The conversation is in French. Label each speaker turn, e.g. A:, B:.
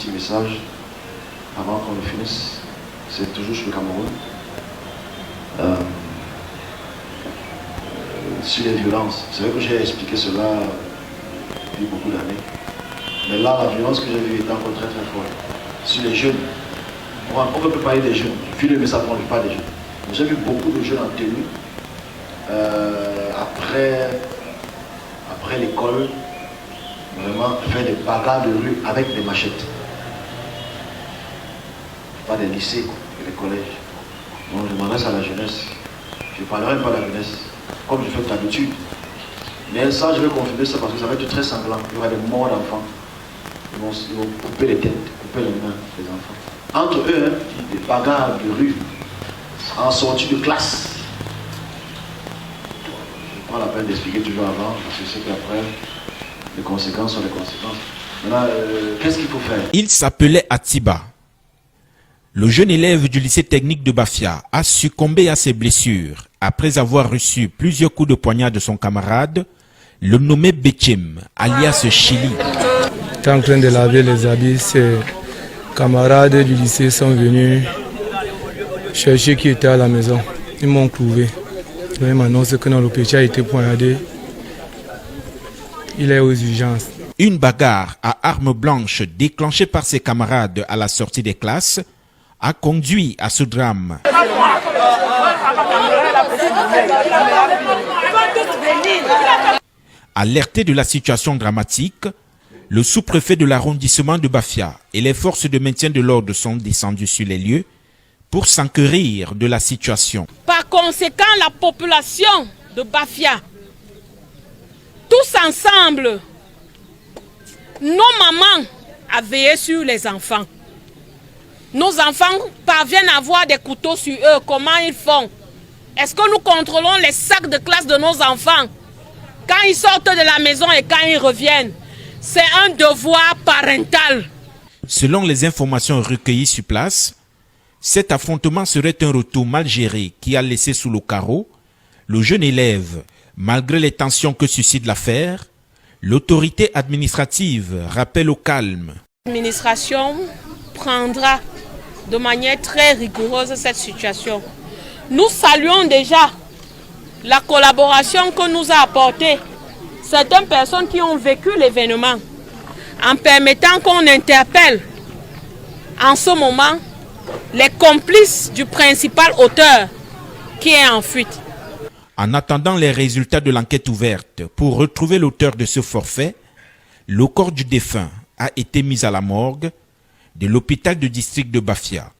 A: petit message avant qu'on le finisse. C'est toujours sur le Cameroun. Sur les violences. C'est vrai que j'ai expliqué cela depuis beaucoup d'années. Mais là, la violence que j'ai vue est encore très très forte. Sur les jeunes. On ne peut pas parler des jeunes. Puis le message, on ne parle pas des jeunes. J'ai vu beaucoup de jeunes en tenue. Après l'école, vraiment faire des bagarres de rue avec des machettes. Pas des lycées et des collèges. Donc je m'adresse à la jeunesse. Je ne parlerai pas de la jeunesse, comme je fais d'habitude. Mais ça, je vais confirmer ça parce que ça va être très sanglant. Il y aura des morts d'enfants. Ils vont couper les têtes, couper les mains des enfants. Entre eux, des bagarres de rue, en sortie de classe. Je prends la peine d'expliquer toujours avant, parce que c'est qu'après, les conséquences sont les conséquences. Maintenant, qu'est-ce qu'il faut faire?
B: Il s'appelait Atiba. Le jeune élève du lycée technique de Bafia a succombé à ses blessures après avoir reçu plusieurs coups de poignard de son camarade, le nommé Bechem, alias Chili.
C: J'étais en train de laver les habits, ses camarades du lycée sont venus chercher qui était à la maison. Ils m'ont couvé. Ils m'annoncent que le petit a été poignardé. Il est aux urgences.
B: Une bagarre à armes blanches déclenchée par ses camarades à la sortie des classes a conduit à ce drame. Alerté de la situation dramatique, le sous-préfet de l'arrondissement de Bafia et les forces de maintien de l'ordre sont descendus sur les lieux pour s'enquérir de la situation.
D: Par conséquent, la population de Bafia, tous ensemble, nos mamans a veillé sur les enfants. Nos enfants parviennent à avoir des couteaux sur eux. Comment ils font? Est-ce que nous contrôlons les sacs de classe de nos enfants quand ils sortent de la maison et quand ils reviennent? C'est un devoir parental.
B: Selon les informations recueillies sur place, cet affrontement serait un retour mal géré qui a laissé sous le carreau le jeune élève. Malgré les tensions que suscite l'affaire, l'autorité administrative rappelle au calme.
D: L'administration prendra de manière très rigoureuse cette situation. Nous saluons déjà la collaboration que nous a apportée certaines personnes qui ont vécu l'événement en permettant qu'on interpelle en ce moment les complices du principal auteur qui est en fuite.
B: En attendant les résultats de l'enquête ouverte pour retrouver l'auteur de ce forfait, le corps du défunt a été mis à la morgue de l'hôpital de district de Bafia.